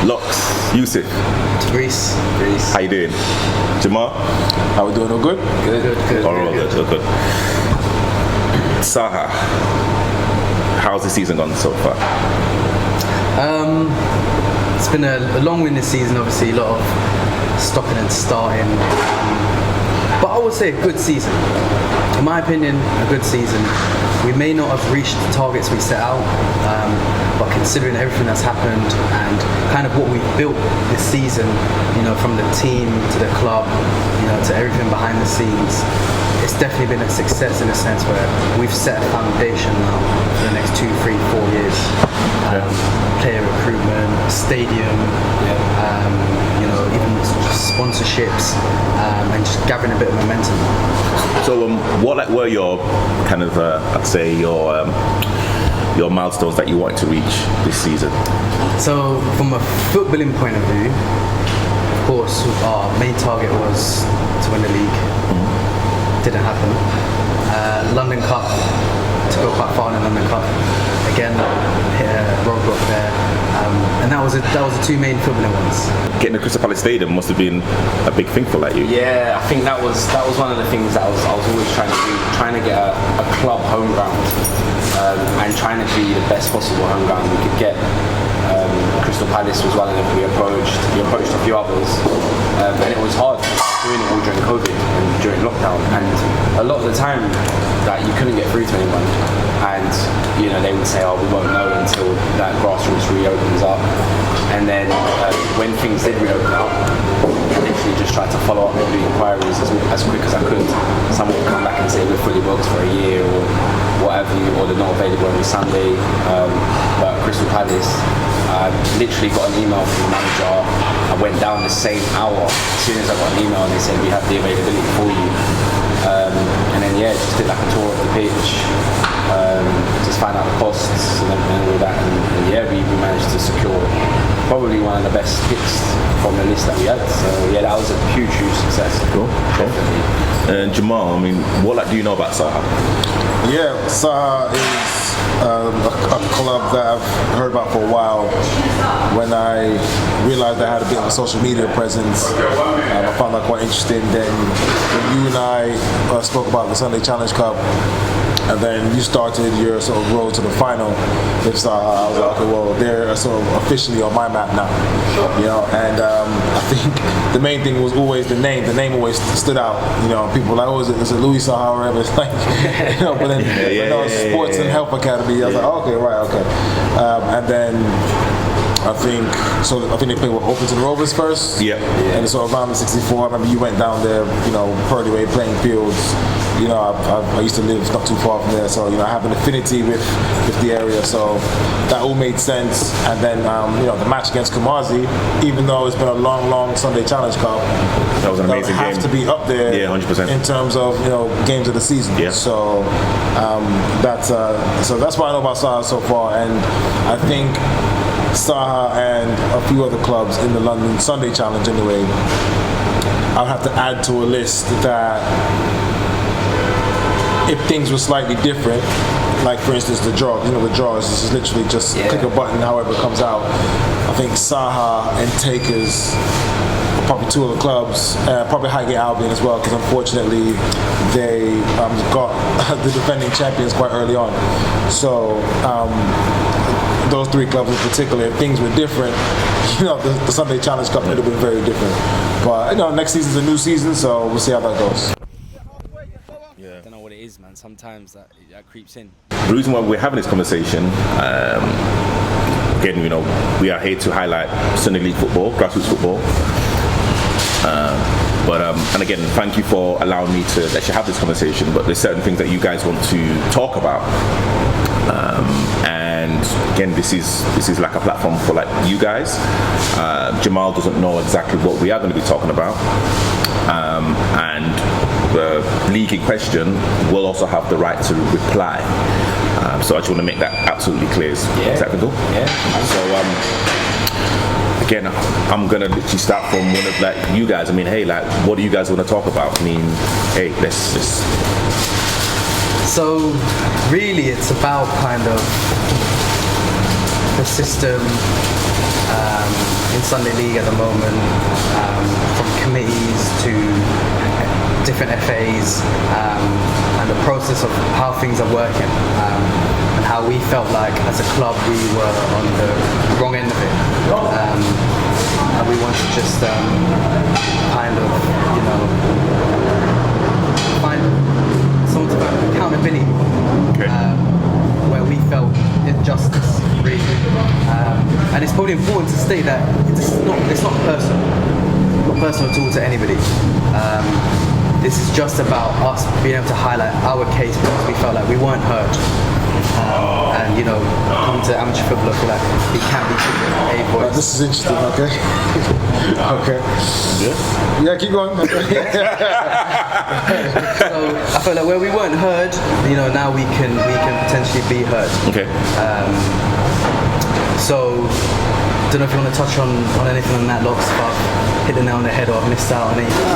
Locks, Yusuf, Greece. how you doing? Jamal? How we doing? All good? Good. All good. Saha, how's the season gone so far? It's been a long-winded season, obviously, a lot of stopping and starting. But I would say a good season. In my opinion, a good season. We may not have reached the targets we set out, but considering everything that's happened and kind of what we've built this season, from the team to the club, to everything behind the scenes, it's definitely been a success in a sense where we've set a foundation now for the next 2, 3, 4 years. Player recruitment, stadium, even sponsorships, and just gathering a bit of momentum. So, what were your kind of, I'd say your milestones that you wanted to reach this season? So, from a footballing point of view, of course, our main target was to win the league. Didn't happen. London Cup, to go quite far in the London Cup. Again, hit a roadblock there, and that was the two main footballing ones. Getting the Crystal Palace Stadium must have been a big thing for you. Yeah, I think that was one of the things that I was always trying to do, trying to get a club home ground, and trying to be the best possible home ground we could get. Crystal Palace was one of them we approached a few others, and it was hard doing it all during COVID and during lockdown, and a lot of the time that you couldn't get through to anyone, and they would say, we won't know until that grassroots reopens up, and then when things did reopen up, I literally just tried to follow up and do inquiries as quick as I could. Someone would come back and say we're fully booked for a year or whatever, or they're not available every Sunday, but Crystal Palace, I literally got an email from the manager. I went down the same hour. As soon as I got an email, and they said we have the availability for you. And then just did like a tour of the pitch, just find out the costs and all that. And we managed to secure probably one of the best picks from the list that we had. So that was a huge success. Cool. And Jamal, what do you know about Saha? Yeah, Saha is a club that I've heard about for a while. When I realized I had a bit of a social media presence, I found that quite interesting. Then when you and I spoke about the Sunday Challenge Cup, and then you started your sort of road to the final with Saha, I was like, okay, well, they're sort of officially on my map now. And I think the main thing was always the name. The name always stood out. People were like, is it Louis Saha or whatever? It's like, but then Sports and Health Academy. I was like, okay, right, okay. And then I think they played with Overton Rovers first. Yeah. And so around the 64, I remember you went down there, Purdy Way playing fields. I used to live not too far from there, so I have an affinity with the area, so that all made sense. And then the match against Kumasi, even though it's been a long Sunday Challenge Cup, that was an amazing game. Have to be up there, 100%. in terms of games of the season. Yeah. So that's what I know about Saha so far, and I think Saha and a few other clubs in the London Sunday Challenge anyway, I'll have to add to a list that if things were slightly different, like for instance the draw, the draws, this is literally just click a button however it comes out. I think Saha and Takers are probably two of the clubs, probably Highgate Albion as well, because unfortunately they got the defending champions quite early on. So those three clubs in particular, if things were different, the Sunday Challenge Cup would have been very different. But next season's a new season, so we'll see how that goes. I don't know what it is, man. Sometimes that creeps in. The reason why we're having this conversation, again, we are here to highlight Sunday League football, grassroots football. And again, thank you for allowing me to actually have this conversation. But there's certain things that you guys want to talk about, and again, this is like a platform for you guys. Jamal doesn't know exactly what we are going to be talking about, and the league in question will also have the right to reply. So I just want to make that absolutely clear. Is that cool? Yeah. So again, I'm gonna literally start from one of you guys. What do you guys want to talk about? Let's. So really, it's about kind of the system, in Sunday League at the moment, from committees to different FAs, and the process of how things are working, and how we felt like as a club we were on the wrong end of it, and we want to just kind of, find some sort of accountability, where we felt injustice, really. And it's probably important to state that it's not personal. Not personal at all to anybody. This is just about us being able to highlight our case because we felt like we weren't heard. And come to amateur football, I feel like it can be a voice. This is interesting. Okay. Okay. Yeah, keep going. So I feel like where we weren't heard, now we can potentially be heard. Okay. So don't know if you want to touch on anything on that, Locks, but hit the nail on the head or I've missed out on anything.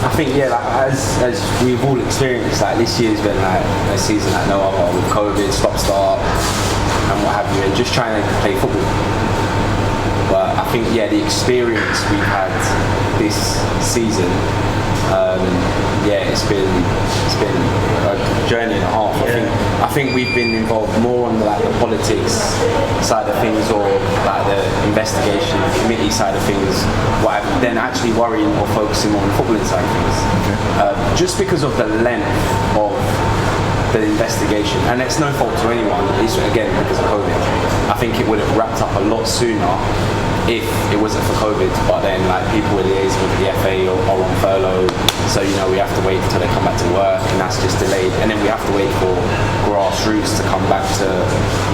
I think yeah, like as we've all experienced, like this year's been like a season like no other, with COVID, stop-start, and what have you, and just trying to play football. But I think the experience we've had this season, it's been a journey and a half. I think we've been involved more on the politics side of things, or like the investigation committee side of things, than actually worrying or focusing on the footballing side of things. Just because of the length of the investigation, and it's no fault to anyone. It's again because of COVID. I think it would have wrapped up a lot sooner if it wasn't for COVID, but then like people were liaising with the FA or on furlough, so we have to wait until they come back to work, and that's just delayed, and then we have to wait for grassroots to come back to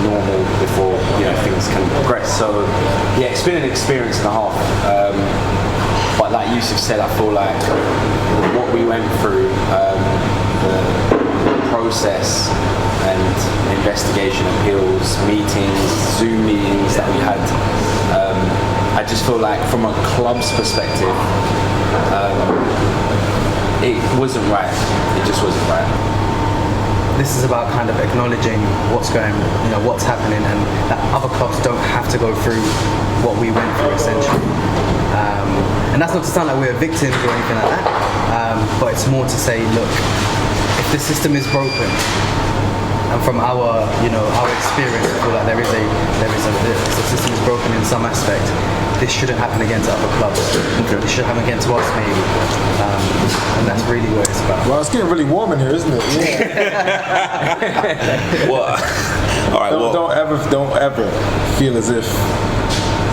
normal before things can progress. So it's been an experience and a half, but like Yusuf said, I feel like what we went through, the process and investigation, appeals, meetings, Zoom meetings that we had, I just feel like from a club's perspective, it wasn't right. It just wasn't right. This is about kind of acknowledging what's happening, and that other clubs don't have to go through what we went through, essentially. And that's not to sound like we're victims or anything like that, but it's more to say, look, if the system is broken, and from our experience, I feel like there is the system is broken in some aspect. This shouldn't happen again to other clubs. It should happen again to us, maybe. And that's really what it's about. Well, it's getting really warm in here, isn't it? Well, all right. Don't ever feel as if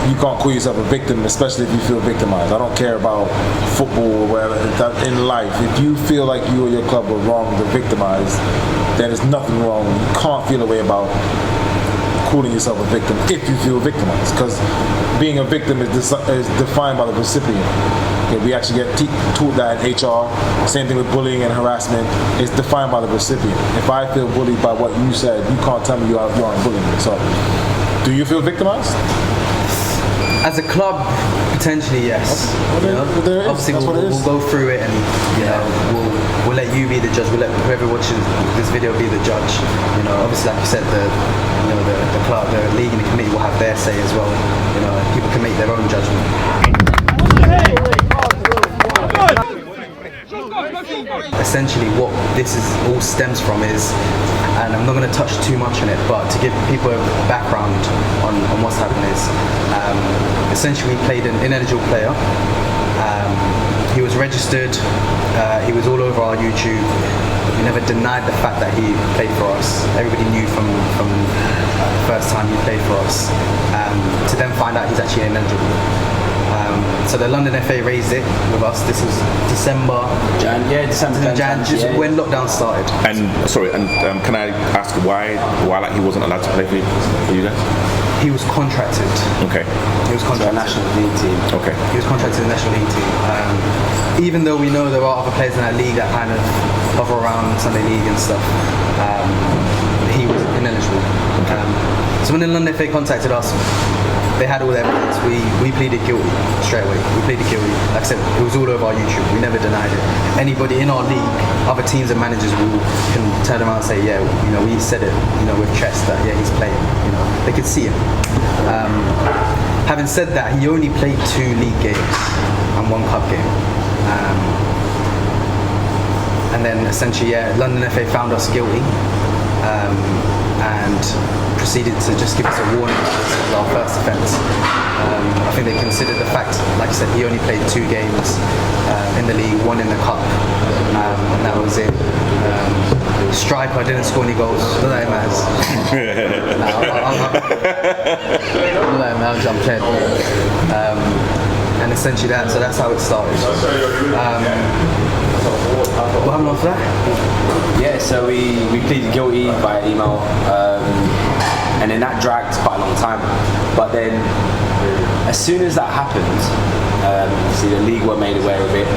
you can't call yourself a victim, especially if you feel victimized. I don't care about football or whatever. In life, if you feel like you or your club were wronged or victimized, then there's nothing wrong. You can't feel a way about calling yourself a victim if you feel victimized, because being a victim is defined by the recipient. Okay, we actually get taught that in HR. Same thing with bullying and harassment. It's defined by the recipient. If I feel bullied by what you said, you can't tell me you aren't bullying me. So, do you feel victimized? As a club, potentially yes. Obviously, we'll go through it, and we'll let you be the judge. We'll let whoever watches this video be the judge. Obviously, like you said, the club, the league, and the committee will have their say as well. People can make their own judgment. Essentially, what this all stems from is, and I'm not going to touch too much on it, but to give people a background on what's happened is, essentially we played an ineligible player. He was registered, he was all over our YouTube. We never denied the fact that he played for us. Everybody knew from the first time he played for us. To then find out he's actually ineligible. So the London FA raised it with us. This was December. Jan, just when lockdown started. And can I ask why like he wasn't allowed to play for you guys? He was contracted. Okay. He was contracted. To a national league team. Okay. He was contracted to the national league team. Even though we know there are other players in that league that kind of hover around Sunday League and stuff, he was ineligible. Okay. So when the London FA contacted us, they had all their evidence. We pleaded guilty straight away. We pleaded guilty. Like I said, it was all over our YouTube. We never denied it. Anybody in our league, other teams and managers can turn around and say, we said it, with chest that he's playing. They could see him. Having said that, he only played 2 league games and 1 cup game. And then essentially, London FA found us guilty and proceeded to just give us a warning. This was our first offence. I think they considered the fact, like I said, he only played 2 games in the league, 1 in the cup, and that was it. Striker didn't score any goals. Not that it matters. I'm playing. And essentially that's how it started. What happened after that? Yeah, so we pleaded guilty by email, and then that dragged quite a long time. But then, as soon as that happened, see, the league were made aware of it.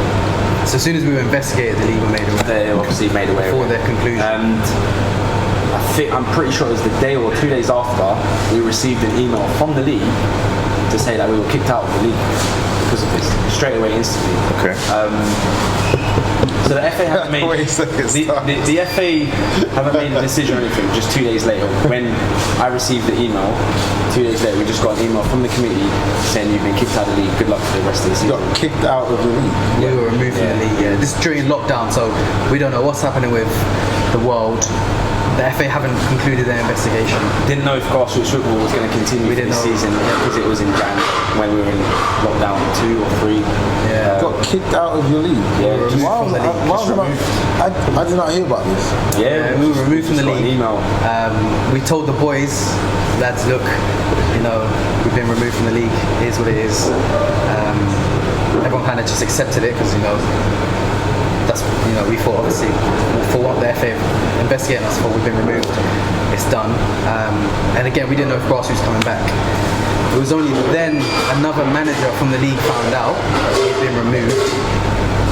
So as soon as we were investigated, the league were made aware. They obviously made aware before of it. their conclusion. And I'm pretty sure it was the day or 2 days after we received an email from the league to say that we were kicked out of the league because of this, straight away, instantly. Okay. So the FA haven't made the FA haven't made a decision or anything. Just 2 days later, when I received the email, 2 days later, we just got an email from the committee saying you've been kicked out of the league. Good luck for the rest of the season. You got kicked out of the league. We were removed from the league. Yeah, this is during lockdown, so we don't know what's happening with the world. The FA haven't concluded their investigation. Didn't know if grassroots football was going to continue this season because it was in Jan when we were in lockdown 2 or 3. Yeah. Got kicked out of your league. Yeah, I did not hear about this. Yeah, we were removed from the league. An email. We told the boys, lads, look, we've been removed from the league. Here's what it is. Everyone kind of just accepted it because that's we thought obviously for what the FA investigating us for, we've been removed. It's done. And again, we didn't know if grassroots was coming back. It was only then another manager from the league found out he'd been removed,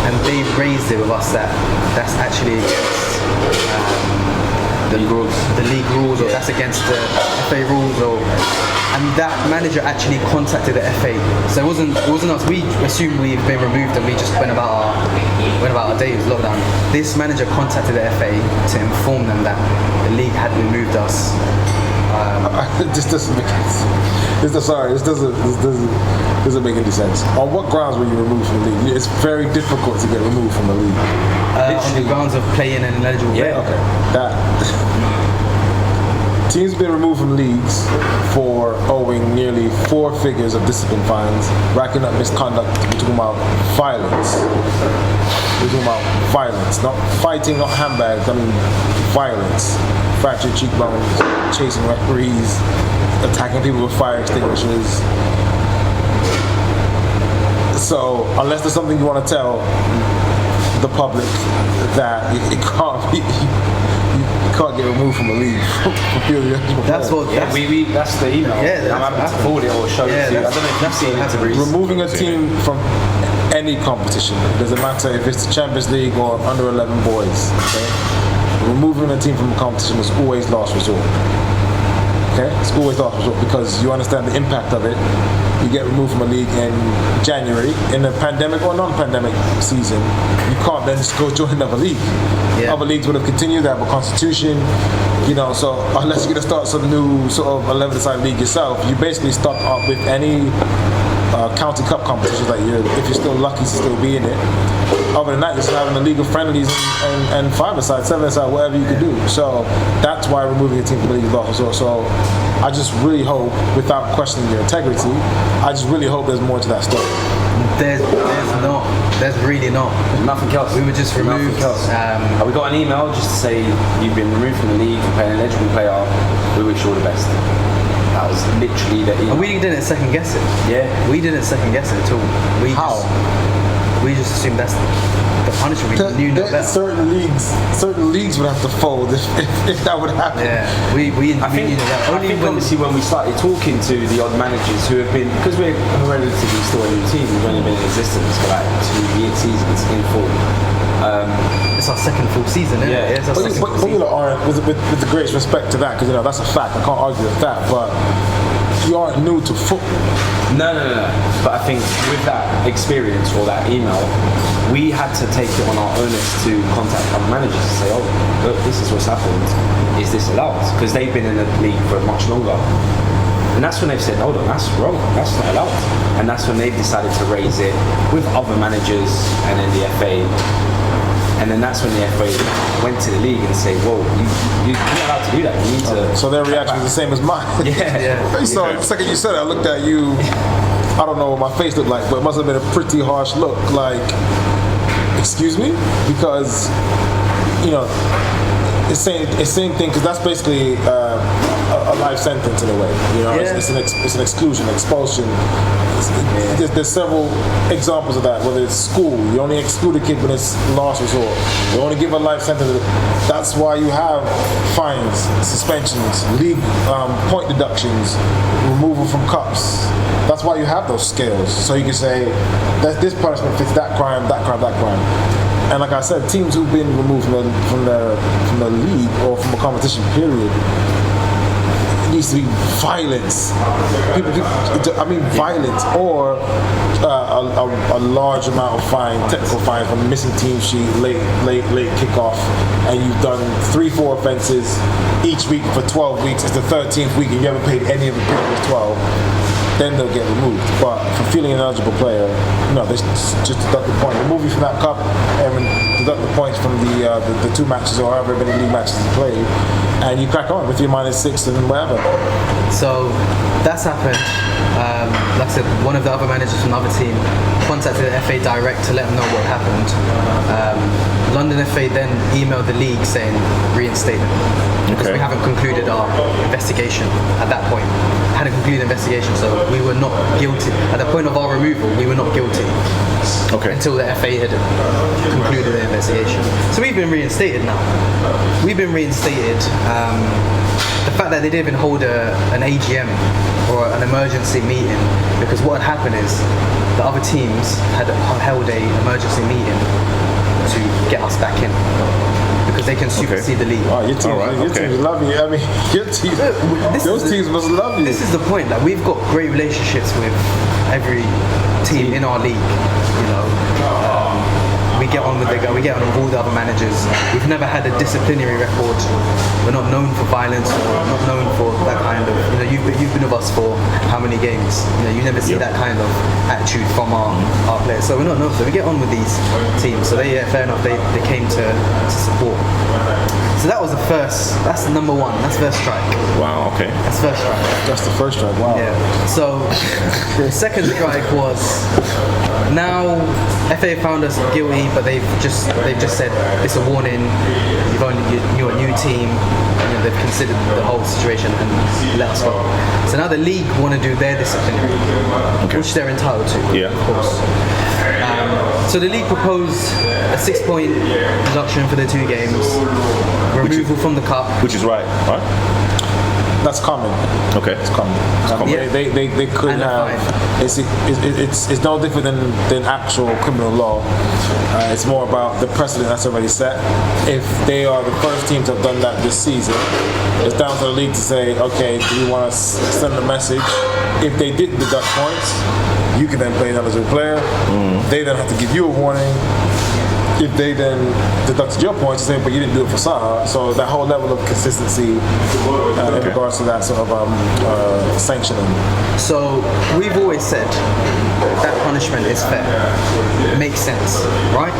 and they raised it with us that that's actually against the league rules, or that's against the FA rules, and that manager actually contacted the FA. So it wasn't us. We assumed we've been removed and we just went about our day. It was lockdown. This manager contacted the FA to inform them that the league had removed us. This doesn't make sense. This doesn't make any sense. On what grounds were you removed from the league? It's very difficult to get removed from the league. On the grounds of playing an ineligible player. Okay. Teams have been removed from leagues for owing nearly 4 figures of discipline fines, racking up misconduct. We're talking about violence. We're talking about violence, not fighting, not handbags. I mean violence. Fractured cheekbones, chasing referees, attacking people with fire extinguishers. So unless there's something you want to tell the public that it can't be, you can't get removed from a league. That's the email. Yeah, I'm happy to forward it or show it to you. I don't know if you've seen it. Removing a team from any competition, doesn't matter if it's the Champions League or under 11 boys. Okay? Removing a team from a competition is always last resort. Okay? It's always last resort because you understand the impact of it. You get removed from a league in January in a pandemic or non-pandemic season. You can't then just go join another league. Yeah. Other leagues would have continued. They have a constitution, so unless you're going to start some new sort of 11-side league yourself, you basically start up with any county cup competitions that if you're still lucky to still be in it. Other than that, you're just having a league of friendlies and 5-a-side, 7-a-side, whatever you can do. So that's why removing a team from the league is lawful. So I just really hope, without questioning your integrity, I just really hope there's more to that story. There's not. There's really not. There's nothing else. We were just removed. We got an email just to say you've been removed from the league for playing an eligible player. We wish you all the best. That was literally the email. And we didn't second guess it. Yeah. We didn't second guess it at all. We just assumed that's the punishment. We knew no better. Certain leagues would have to fold if that would happen. Yeah, we knew that. I think obviously when we started talking to the odd managers who have been, because we're relatively still a new team, we've only been in existence for like 2 seasons in full. It's our second full season, isn't it? But you aren't, with the greatest respect to that, because that's a fact. I can't argue with that. But you aren't new to football. No. But I think with that experience or that email, we had to take it on our onus to contact other managers and say, oh, look, this is what's happened. Is this allowed? Because they've been in the league for much longer. And that's when they've said, hold on, that's wrong, that's not allowed. And that's when they've decided to raise it with other managers and then the FA. And then that's when the FA went to the league and say, whoa, you're not allowed to do that. You need to. So their reaction was the same as mine. Yeah. So the second you said it, I looked at you. I don't know what my face looked like, but it must have been a pretty harsh look. Like, excuse me? Because, you know, it's same thing, because that's basically a life sentence in a way. You know, it's an exclusion, expulsion. There's several examples of that. Whether it's school, you only exclude a kid when it's last resort. You only give a life sentence. That's why you have fines, suspensions, league point deductions, removal from cups. That's why you have those scales, so you can say that this punishment fits that crime, that crime, that crime. And like I said, teams who've been removed from the league or from a competition period, it needs to be violence. Violence, or a large amount of fine, technical fine from missing team sheet, late kickoff, and you've done 3-4 offences each week for 12 weeks. It's the 13th week and you haven't paid any of the previous 12. Then they'll get removed. But for feeling an eligible player, no, they just deduct the point. Remove you from that cup and deduct the points from the 2 matches or however many league matches you played, and you crack on with your -6 and whatever. So that's happened. Like I said, one of the other managers from the other team contacted the FA direct to let them know what happened. London FA then emailed the league saying reinstate them, because we haven't concluded our investigation at that point. Hadn't concluded the investigation, so we were not guilty. At the point of our removal, we were not guilty. Until the FA had concluded the investigation. So we've been reinstated now. We've been reinstated. The fact that they didn't even hold an AGM or an emergency meeting, because what had happened is the other teams had held an emergency meeting to get us back in, because they can supersede the league. Oh, your teams love you. I mean, those teams must love you. This is the point. Like, we've got great relationships with every team in our league. You know, we get on with we get on with all the other managers. We've never had a disciplinary record. We're not known for violence, or not known for that kind of. You know, you've been with us for how many games? You know, you never see that kind of attitude from our players. So we're not known. So we get on with these teams. So fair enough. They came to support. So that was the first. That's number one. That's first strike. Wow. Okay. That's first strike. That's the first strike. Wow. Yeah. So the second strike was, now FA found us guilty, but they've just said it's a warning. You're a new team. You know, they've considered the whole situation and let us go. So now the league want to do their disciplinary, which they're entitled to. Yeah. Of course. So the league proposed a 6-point deduction for the 2 games, removal from the cup, Which is right? That's common. Okay. It's common. Yeah. They could And a have. It's no different than actual criminal law. It's more about the precedent that's already set. If they are the first team to have done that this season, it's down to the league to say, okay, do you want to send a message? If they did deduct points, you can then play another player. They then have to give you a warning. If they then deducted your points, say, but you didn't do it for Saha, so that whole level of consistency in regards to that sort of sanctioning. So we've always said that punishment is fair. It makes sense, right?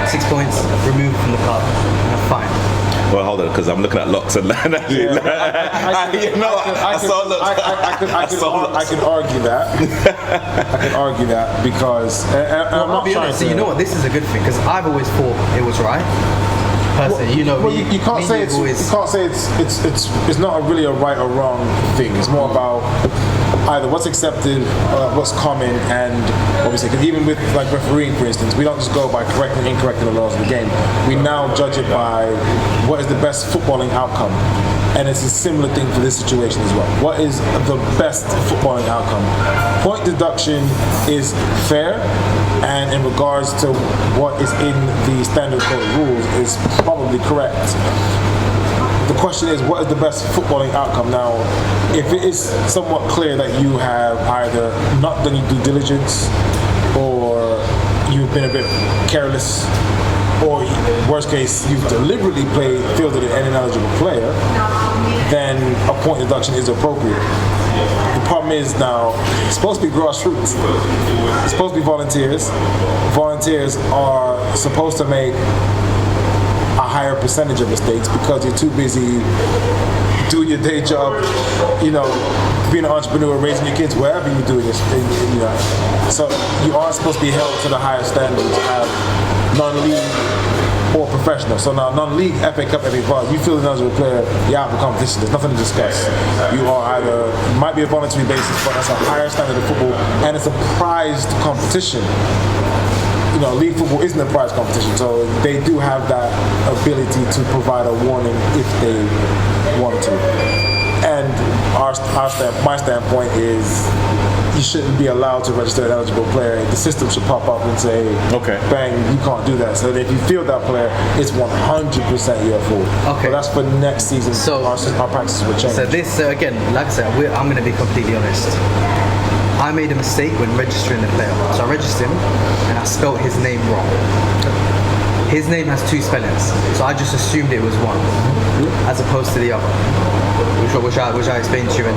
6 points, removed from the club, fine. Well, hold on, because I'm looking at locks and land. I can argue that. I can argue that because I'm not be trying honest. to. So you know what? This is a good thing, because I've always thought it was right. Personally, you know, you can't say it's not really a right or wrong thing. It's more about either what's accepted, what's common, and obviously, because even with like refereeing, for instance, we don't just go by correcting and incorrecting the laws of the game. We now judge it by what is the best footballing outcome. And it's a similar thing for this situation as well. What is the best footballing outcome? Point deduction is fair, and in regards to what is in the standard code of rules is probably correct. The question is, what is the best footballing outcome? Now, if it is somewhat clear that you have either not done your due diligence, or you've been a bit careless, or worst case, you've deliberately fielded an ineligible player, then a point deduction is appropriate. The problem is now, it's supposed to be grassroots. It's supposed to be volunteers. Volunteers are supposed to make a higher percentage of mistakes because you're too busy doing your day job, being an entrepreneur, raising your kids, wherever you're doing this. So you aren't supposed to be held to the higher standards of non-league or professional. So now non-league, FA Cup, FA Bar, you feel as a player, you're out of the competition. There's nothing to discuss. You might be a voluntary basis, but that's a higher standard of football, and it's a prized competition. League football isn't a prize competition, so they do have that ability to provide a warning if they want to. And my standpoint is you shouldn't be allowed to register an eligible player. The system should pop up and say, okay, bang, you can't do that. So that if you field that player, it's 100% your fault. Okay. But that's for next season. So our practices will change. So this, again, like I said, I'm going to be completely honest. I made a mistake when registering the player. So I registered him and I spelt his name wrong. His name has 2 spellings, so I just assumed it was one, as opposed to the other, which I explained to you. And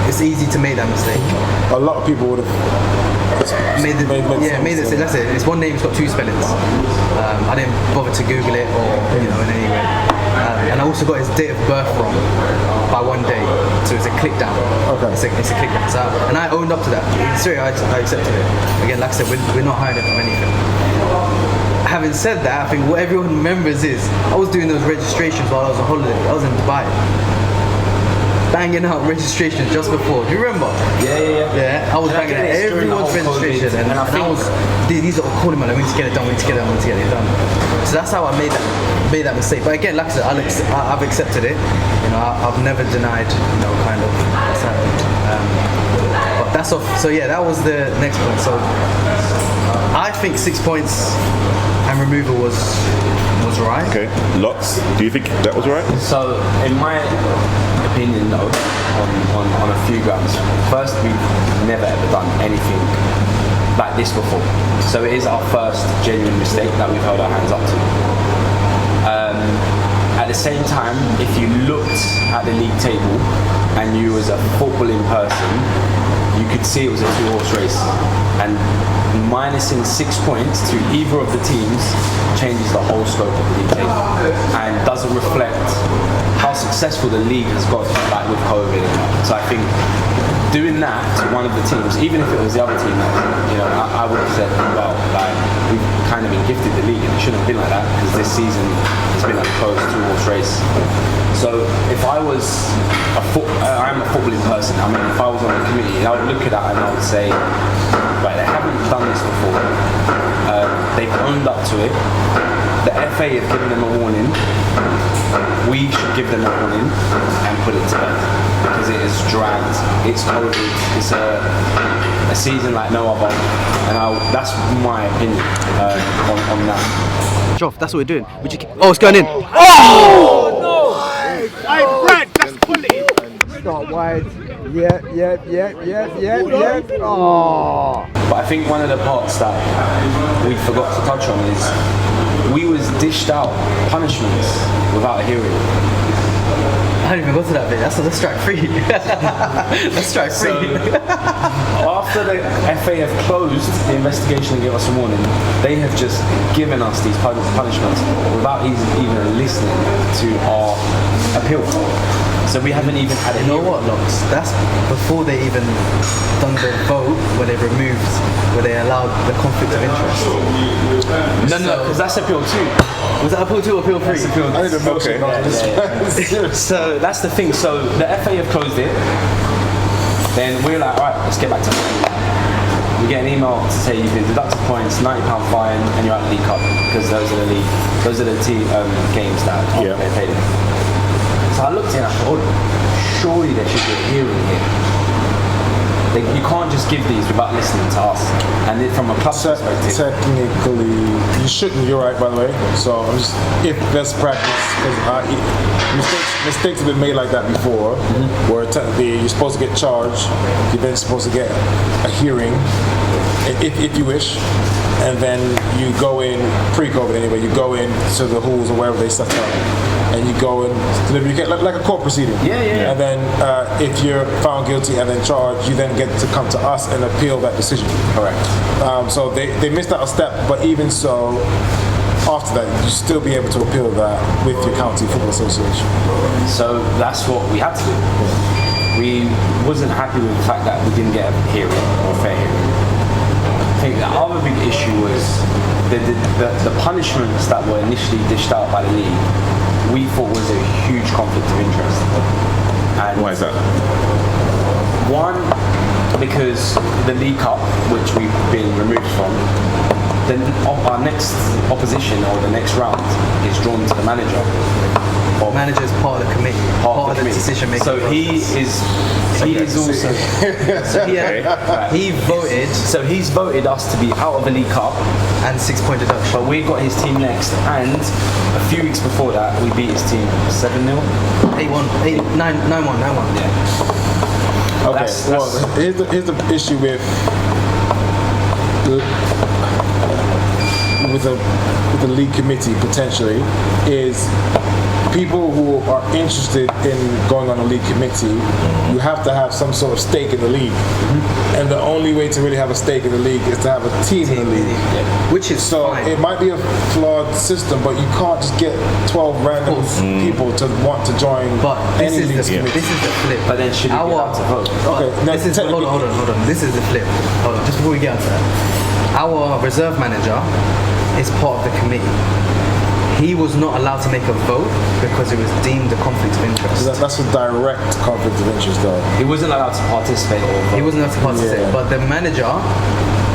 it's easy to make that mistake. A lot of people would have made it. That's it. It's one name. It's got 2 spellings. I didn't bother to Google it or in any way. And I also got his date of birth wrong by 1 day, so it's a click down. Okay. It's a click down. So, and I owned up to that. Sorry, I accepted it. Again, like I said, we're not hiding from anything. Having said that, I think what everyone remembers is I was doing those registrations while I was on holiday. I was in Dubai, banging out registrations just before. Do you remember? Yeah. I was banging out everyone's registration, and I was these are all calling me. Like, we need to get it done. We need to get it done. So that's how I made that mistake. But again, like I said, I've accepted it. I've never denied kind of what's happened. But that's off. So yeah, that was the next point. So I think 6 points and removal was right. Okay, Lots, do you think that was right? So, in my opinion, though, on a few grounds. First, we've never ever done anything like this before. So it is our first genuine mistake that we've held our hands up to. At the same time, if you looked at the league table and you was a footballing person, you could see it was a 2-horse race. And minusing 6 points to either of the teams changes the whole scope of the league table and doesn't reflect how successful the league has got, like with COVID. So I think doing that to one of the teams, even if it was the other team, I would have said, well, like, we've kind of been gifted the league, and it shouldn't have been like that because this season has been like a close 2-horse race. So if I was I'm a footballing person. I mean, if I was on the committee, I would look at that and I would say, right, they haven't done this before. They've owned up to it. The FA have given them a warning. We should give them a warning and put it to bed because it is dragged. It's COVID. It's a season like no other, and that's my opinion on that. Joff, that's what we're doing. It's going in. Oh no! Hey, Brad, that's quality. Start wide. Yeah. Oh. But I think one of the parts that we forgot to touch on is we was dished out punishments without a hearing. I didn't even go to that bit. That's strike 3. That's strike 3. So, after the FA have closed the investigation and gave us a warning, they have just given us these punishments without even listening to our appeal. So we haven't even had You know what, Locks? That's before they even done the vote where they allowed the conflict of interest. No, because that's appeal 2. Was that appeal 2 or appeal 3? I need a milkshake on this. So that's the thing. So the FA have closed it. Then we're like, all right, let's get back to it. We get an email to say you've been deducted points, £90 fine, and you're out of the League Cup because those are the games that they paid in. So I looked in and I thought, surely there should be a hearing here. You can't just give these without listening to us. And then from a club perspective, technically, you shouldn't. You're right, by the way. So if best practice, mistakes have been made like that before, where technically you're supposed to get charged, you're then supposed to get a hearing, if you wish, and then you go in pre-COVID anyway. You go in to the halls or wherever they set up. and you go and deliver your case, like a court proceeding. Yeah. And then if you're found guilty and then charged, you then get to come to us and appeal that decision. Correct. So they missed out a step, but even so, after that, you still be able to appeal that with your county football association. So that's what we had to do. We wasn't happy with the fact that we didn't get a hearing or a fair hearing. I think the other big issue was the punishments that were initially dished out by the league. We thought was a huge conflict of interest. And Why is that? one, because the League Cup, which we've been removed from, then our next opposition or the next round is drawn to the manager. Manager's part of the committee, part of the decision making. So he is also. He voted. So he's voted us to be out of the League Cup and 6-point deduction. But we got his team next, and a few weeks before that, we beat his team 7-0, 8-1, 9-1. Yeah. Okay. Here's the issue with the league committee potentially is people who are interested in going on a league committee, you have to have some sort of stake in the league. And the only way to really have a stake in the league is to have a team in the league. Which is so fine. It might be a flawed system, but you can't just get 12 random people to want to join any league committee. This is the flip. But then should you be allowed to vote? Okay, this is, hold on. This is the flip. Hold on, just before we get onto that. Our reserve manager is part of the committee. He was not allowed to make a vote because it was deemed a conflict of interest. That's a direct conflict of interest, though. He wasn't allowed to participate or vote. He wasn't allowed to participate, but the manager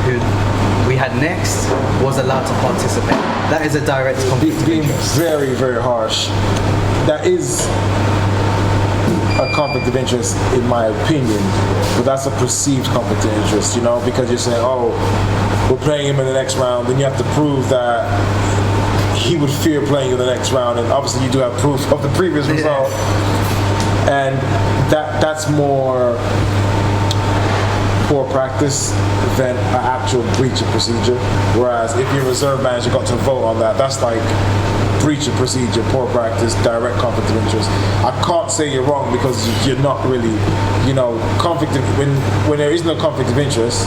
who we had next was allowed to participate. That is a direct conflict of Being interest. very, very harsh. That is a conflict of interest, in my opinion, but that's a perceived conflict of interest, you know, because you're saying, oh, we're playing him in the next round, then you have to prove that he would fear playing in the next round, and obviously you do have proof of the previous result, and that's more poor practice than an actual breach of procedure. Whereas if your reserve manager got to vote on that, that's like breach of procedure, poor practice, direct conflict of interest. I can't say you're wrong because you're not really, you know, conflict of, when there is no conflict of interest,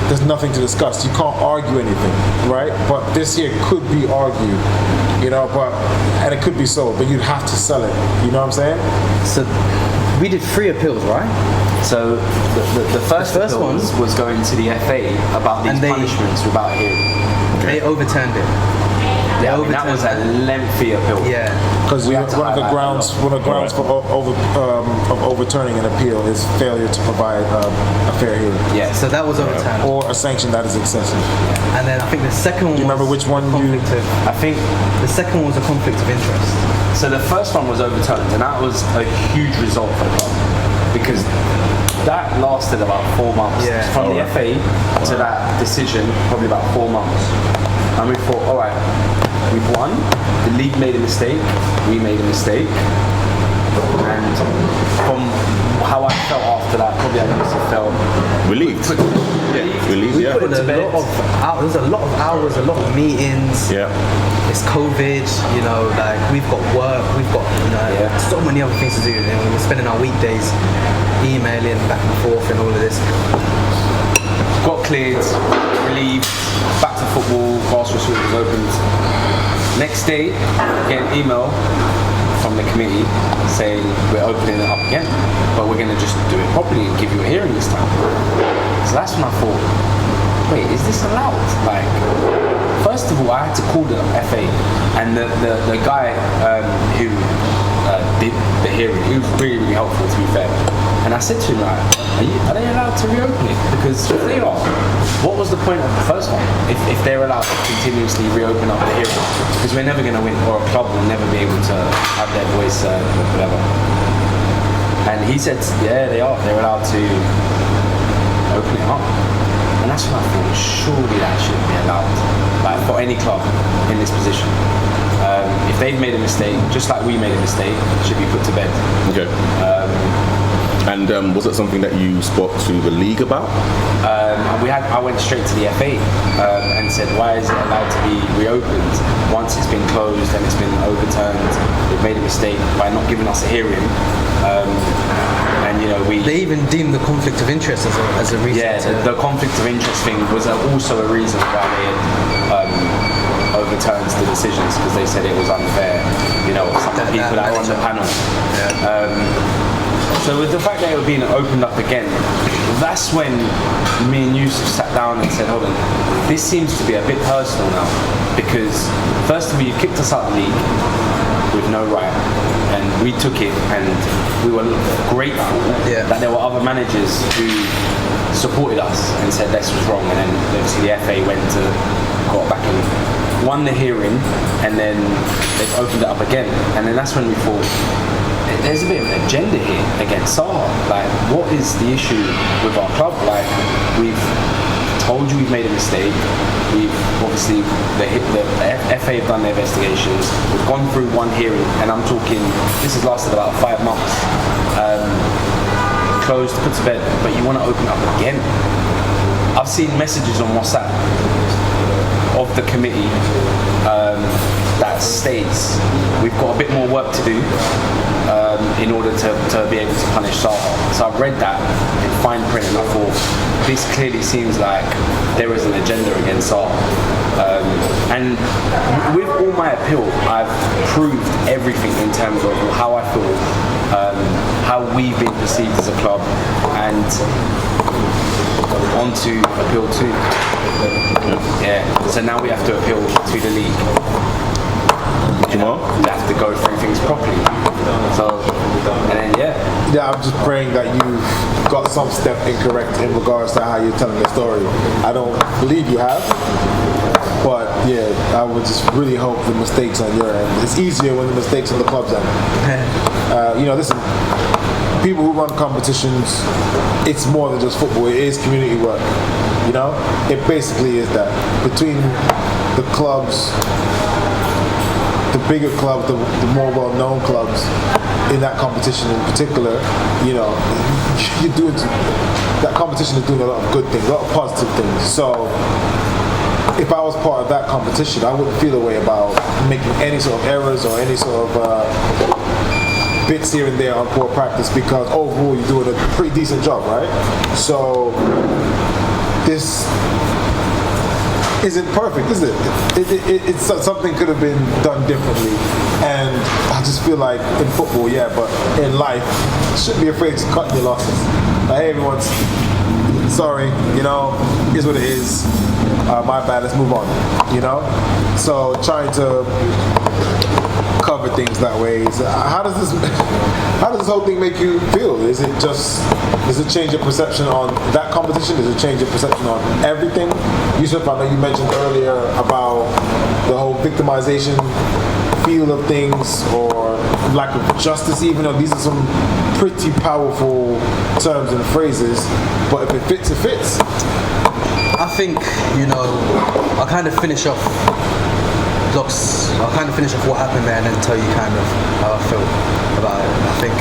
there's nothing to discuss. You can't argue anything, right? But this here could be argued, you know, and it could be sold, but you'd have to sell it. You know what I'm saying? So we did 3 appeals, right? So the first appeal was going to the FA about these punishments without hearing. They overturned it. That was a lengthy appeal. Yeah. Because one of the grounds for overturning an appeal is failure to provide a fair hearing. Yeah. So that was overturned. Or a sanction that is excessive. And then I think the second one. Do you remember which one I think the second one was a conflict of interest. So the first one was overturned, and that was a huge result for the club because that lasted about 4 months. Yeah. From the FA to that decision, probably about 4 months. And we thought, all right, we've won. The league made a mistake. We made a mistake. And from how I felt after that, probably I must have felt relieved. Relieved. We Yeah. put in there's a lot of hours, a lot of meetings. Yeah. It's COVID, you know, like we've got work, we've got so many other things to do. You know, we're spending our weekdays emailing back and forth and all of this. Got cleared, relieved, back to football, grassroots was opened. Next day, get an email from the committee saying we're opening it up again, but we're going to just do it properly and give you a hearing this time. So that's when I thought, wait, is this allowed? Like, first of all, I had to call the FA, and the guy who did the hearing, he was really, really helpful, to be fair. And I said to him, like, are they allowed to reopen it? Because if they are, what was the point of the first one? If they're allowed to continuously reopen up the hearing? Because we're never going to win, or a club will never be able to have their voice, whatever. And he said, yeah, they are. They're allowed to open it up. And that's when I thought, surely that shouldn't be allowed, like for any club in this position. If they've made a mistake, just like we made a mistake, it should be put to bed. Okay. And was it something that you spoke to the league about? I went straight to the FA and said, why is it allowed to be reopened once it's been closed and it's been overturned? they've made a mistake by not giving us a hearing. And They even deemed the conflict of interest as a reason. Yeah, the conflict of interest thing was also a reason why they had overturned the decisions, because they said it was unfair. Some of the people that were on the panel. So with the fact that it was being opened up again, that's when me and Yusuf sat down and said, hold on, this seems to be a bit personal now, because first of all, you kicked us out of the league with no right, and we took it, and we were grateful that there were other managers who supported us and said this was wrong, and then obviously the FA got back and won the hearing, and then they've opened it up again, and then that's when we thought, there's a bit of an agenda here against Saha. Like, what is the issue with our club? Like, we've told you we've made a mistake. We've obviously, the FA have done their investigations. We've gone through one hearing, and I'm talking, this has lasted about 5 months. Closed, put to bed, but you want to open up again. I've seen messages on WhatsApp of the committee that states we've got a bit more work to do in order to be able to punish Saha. So I've read that in fine print, and I thought, this clearly seems like there is an agenda against Saha. And with all my appeal, I've proved everything in terms of how I feel, how we've been perceived as a club, and on to appeal 2. Yeah, so now we have to appeal to the league. We have to go through things properly. So, and then Yeah, I'm just praying that you got some step incorrect in regards to how you're telling the story. I don't believe you have, but yeah, I would just really hope the mistakes on your end. It's easier when the mistakes on the club's end. Listen, people who run competitions, it's more than just football. It is community work. It basically is that. Between the clubs, the bigger clubs, the more well-known clubs in that competition in particular, you're doing, that competition is doing a lot of good things, a lot of positive things. So if I was part of that competition, I wouldn't feel a way about making any sort of errors or any sort of bits here and there on poor practice, because overall you're doing a pretty decent job, right? So this isn't perfect, is it? It's something could have been done differently, and I just feel like in football, but in life, you shouldn't be afraid to cut your losses. Hey, everyone's sorry, is what it is. My bad. Let's move on. So trying to cover things that way. So how does this whole thing make you feel? Does it change your perception on that competition? Does it change your perception on everything? Yusuf, I know you mentioned earlier about the whole victimization feel of things, or lack of justice, even though these are some pretty powerful terms and phrases, but if it fits, it fits. I think, I'll kind of finish off what happened there and then tell you kind of how I feel about it. I think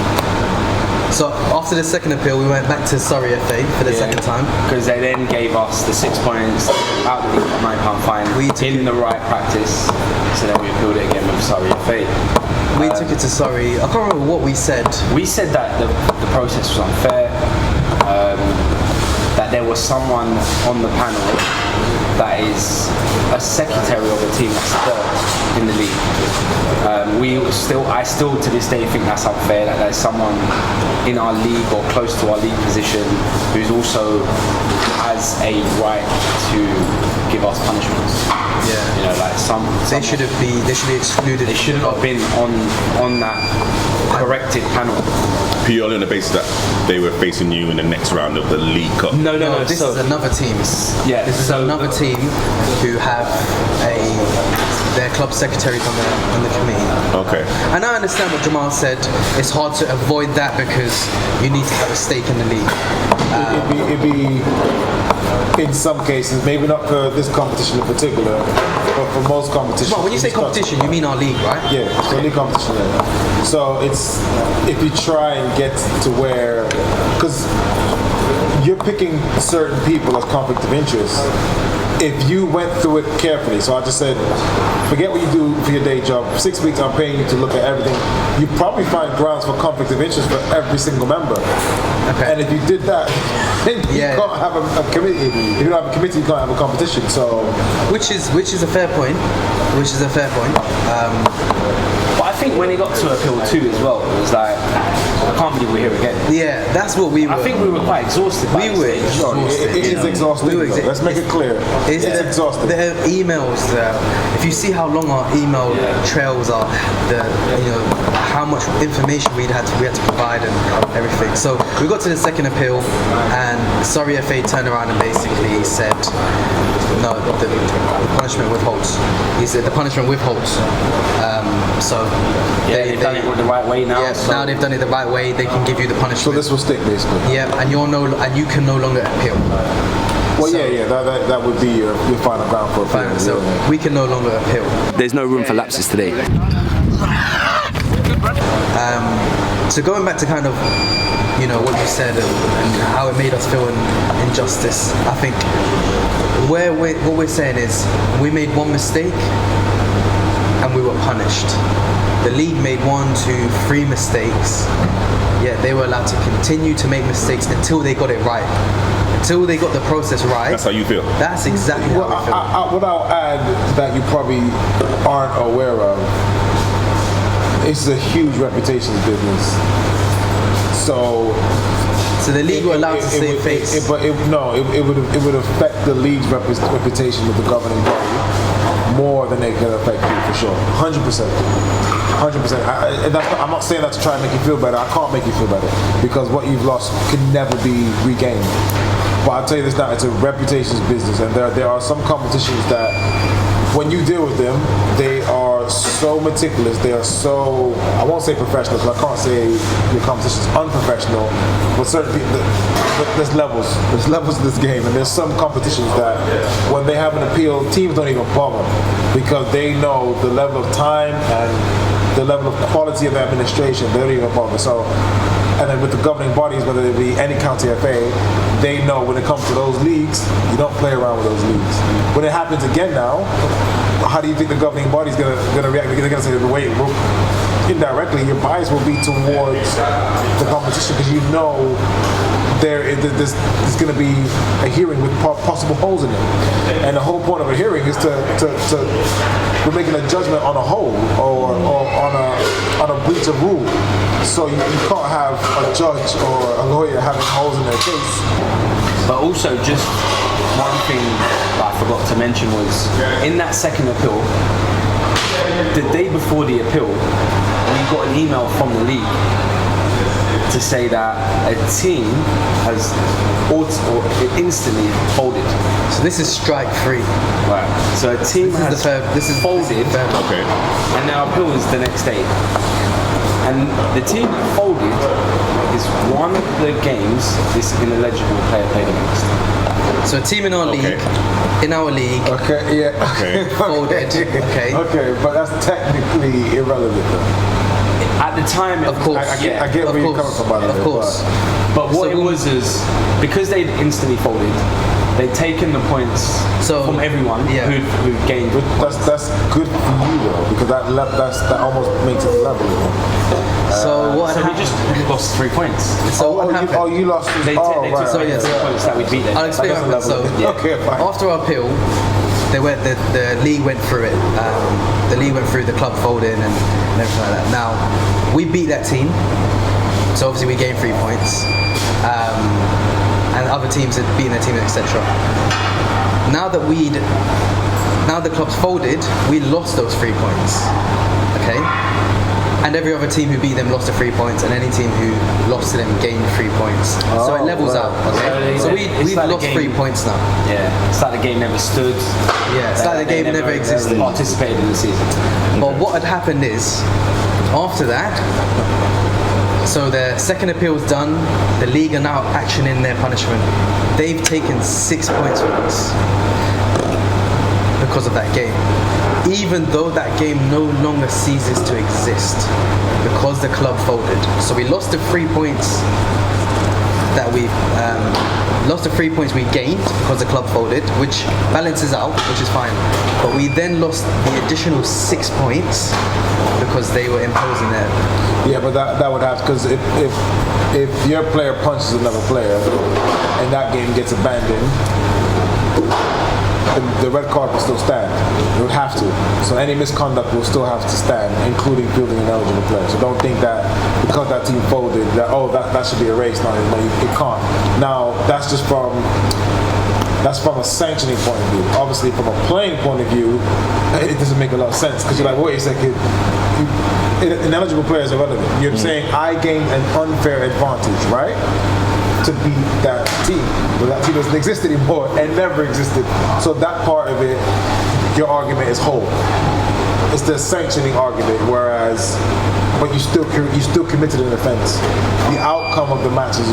so. After the second appeal, we went back to Surrey FA for the second time, because they then gave us the 6 points out of the £9 fine. We took in the right practice, so then we appealed it again with Surrey FA. We took it to Surrey. I can't remember what we said. We said that the process was unfair. That there was someone on the panel that is a secretary of a team that's third in the league. I still to this day think that's unfair, that there's someone in our league or close to our league position who's also has a right to give us punishments. They should be excluded. They shouldn't have been on that corrected panel. Purely on the basis that they were facing you in the next round of the League Cup. No. This is another team. Yeah. This is another team who have their club secretaries on the committee. Okay. And I understand what Jamal said. It's hard to avoid that because you need to have a stake in the league. It'd be in some cases, maybe not for this competition in particular, but for most competitions. Well, when you say competition, you mean our league, right? Yeah, it's a league competition. Yeah. So it's, if you try and get to where, because you're picking certain people as conflict of interest, if you went through it carefully, so I just said, forget what you do for your day job. 6 weeks I'm paying you to look at everything. You probably find grounds for conflict of interest for every single member. Okay. And if you did that, then you can't have a committee. If you don't have a committee, you can't have a competition. So, which is a fair point. But I think when it got to appeal 2 as well, it was like, I can't believe we're here again. Yeah, that's what we were. I think we were quite exhausted. We were exhausted. It is exhausting. Let's make it clear. It's exhausting. The emails, if you see how long our email trails are, how much information we had to provide and everything. So we got to the second appeal, and Surrey FA turned around and basically said, no, the punishment withholds. He said the punishment withholds. They've done it the right way now. Yeah, so now they've done it the right way. They can give you the punishment. So this will stick, basically. Yeah, and you can no longer appeal. Well, that would be your final ground for appeal. So we can no longer appeal. There's no room for lapses today. So going back to kind of, what you said and how it made us feel injustice, I think what we're saying is we made one mistake and we were punished. The league made 1, 2, 3 mistakes, yet they were allowed to continue to make mistakes until they got it right. Until they got the process right. That's how you feel? That's exactly how I feel. What I'll add that you probably aren't aware of, it's a huge reputations business. So the league were allowed to save face. It would affect the league's reputation with the governing body more than they could affect you, for sure. 100%. I'm not saying that to try and make you feel better. I can't make you feel better because what you've lost can never be regained. But I'll tell you this now, it's a reputations business, and there are some competitions that when you deal with them, they are so meticulous, they are so, I won't say professional because I can't say your competition is unprofessional, but certain people, there's levels to this game, and there's some competitions that when they have an appeal, teams don't even bother because they know the level of time and the level of quality of the administration, they don't even bother. So, and then with the governing bodies, whether it be any county FA, they know when it comes to those leagues, you don't play around with those leagues. When it happens again now, how do you think the governing body's gonna react? They're gonna say, wait, indirectly, your bias will be towards the competition because you know there's going to be a hearing with possible holes in it, and the whole point of a hearing is we're making a judgment on a hole or on a breach of rule. So you can't have a judge or a lawyer having holes in their case. But also, just one thing that I forgot to mention was in that second appeal, the day before the appeal, we got an email from the league to say that a team has instantly folded. So this is strike 3. Right. So a team has folded, Okay. and their appeal is the next day. And the team that folded is one of the games this ineligible player played against. So a team in our league, Okay, yeah. Okay. folded. Okay. Okay, but that's technically irrelevant though. At the time, Of course. I get where you're coming from, by the way. Of course. But what it was is, because they'd instantly folded, they'd taken the points from everyone who gained. That's good for you though, because that almost makes it level. So what So we happened? just lost 3 points. So what happened? You lost. They took 3 points that we beat them. I'll explain what happened. So Okay, fine. after our appeal, the league went through it. The league went through the club folding and everything like that. Now, we beat that team, so obviously we gained 3 points, and other teams had beaten their team, etc. Now the club's folded, we lost those 3 points. Okay. And every other team who beat them lost the 3 points, and any team who lost to them gained 3 points. So it levels out. Okay. So we've lost 3 points now. Yeah. It's like the game never stood. Yeah. It's like the game never existed. Participated in the season. But what had happened is, after that, so the second appeal was done. The league are now actioning their punishment. They've taken 6 points from us because of that game. Even though that game no longer ceases to exist because the club folded. So we lost the 3 points that we lost the 3 points we gained because the club folded, which balances out, which is fine. But we then lost the additional 6 points because they were imposing their. Yeah, but that would have, because if your player punches another player and that game gets abandoned, the red card will still stand. It would have to. So any misconduct will still have to stand, including fielding an eligible player. So don't think that because that team folded, that should be erased. No, it can't. Now, that's just from a sanctioning point of view. Obviously, from a playing point of view, it doesn't make a lot of sense because you're like, wait a second, ineligible players are relevant. You're saying I gained an unfair advantage, right? To beat that team. But that team doesn't exist anymore and never existed. So that part of it, your argument is whole. It's the sanctioning argument, but you still committed an offense. The outcome of the matches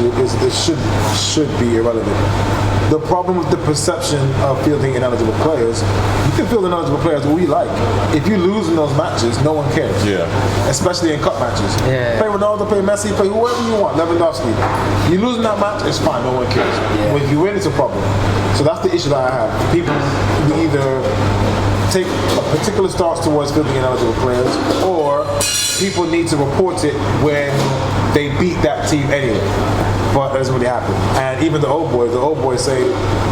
should be irrelevant. The problem with the perception of fielding ineligible players, you can field ineligible players we like. If you lose in those matches, no one cares. Yeah. Especially in cup matches. Yeah. Play Ronaldo, play Messi, play whoever you want, Lewandowski. You lose in that match, it's fine, no one cares. Yeah. But if you win, it's a problem. So that's the issue that I have. People either take a particular stance towards fielding ineligible players, or people need to report it when they beat that team anyway. But that doesn't really happen. And even the old boys say,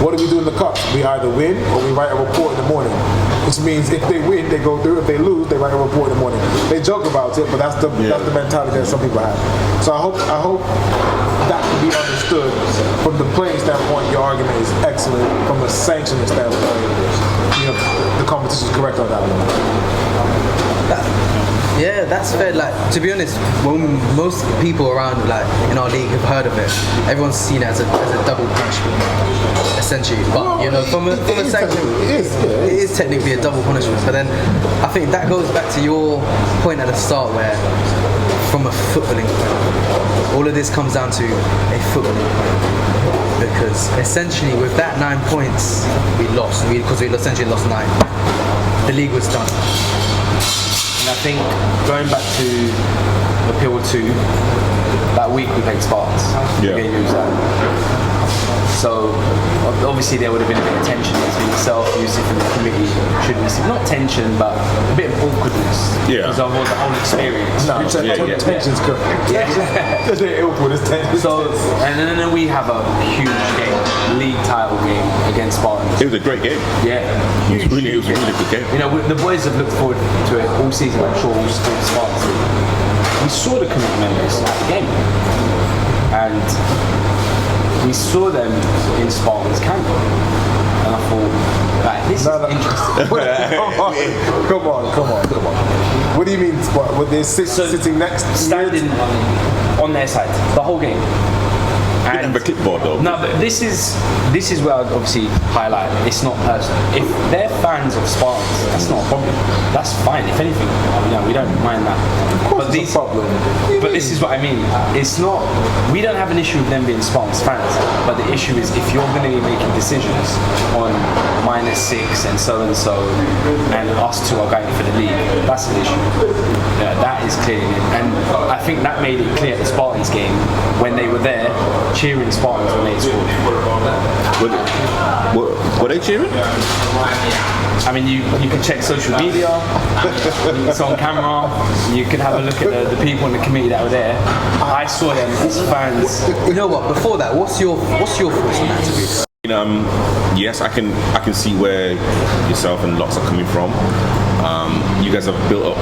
what do we do in the cup? We either win or we write a report in the morning. Which means if they win, they go through. If they lose, they write a report in the morning. They joke about it, but that's the mentality that some people have. So I hope that can be understood. From the playing standpoint, your argument is excellent. From a sanctioning standpoint, the competition is correct on that one. Yeah, that's fair. Like, to be honest, when most people around, like, in our league have heard of it, everyone's seen it as a double punishment, essentially. But from a sanction, it is technically a double punishment. But then, I think that goes back to your point at the start, where from a footballing point, all of this comes down to a footballing point. Because essentially, with that 9 points, we lost. Because we essentially lost 9. The league was done. And I think going back to Appeal 2, that week we played Spartans. Yeah. So obviously there would have been a bit of tension between yourself, Yusuf, and the committee. Not tension, but a bit of awkwardness. Yeah. Because of the whole experience. No, tension's good. Yeah. Awkward is tension. So, and then we have a huge game, league title game against Spartans. It was a great game. Yeah. It was a really good game. The boys have looked forward to it all season. I'm sure we'll support Spartans. We saw the committee members at the game, and we saw them in Spartans camp, and I thought, this is interesting. Come on. What do you mean? Were they sitting next to standing on their side the whole game? And the clipboard though. No, but this is where I'd obviously highlight. It's not personal. If they're fans of Spartans, that's not a problem. That's fine. If anything, we don't mind that. But it's a problem. But this is what I mean. It's not. We don't have an issue with them being Spartans fans. But the issue is if you're going to be making decisions on -6 and so, and us two are going for the league, that's an issue. That is clear. And I think that made it clear at the Spartans game when they were there cheering Spartans when they scored. Were they cheering? I mean, you can check social media, it's on camera, you can have a look at the people in the committee that were there. I saw them as fans. You know what? Before that, what's your thoughts on that, Tabitha? Yes, I can see where yourself and Lots are coming from. You guys have built up,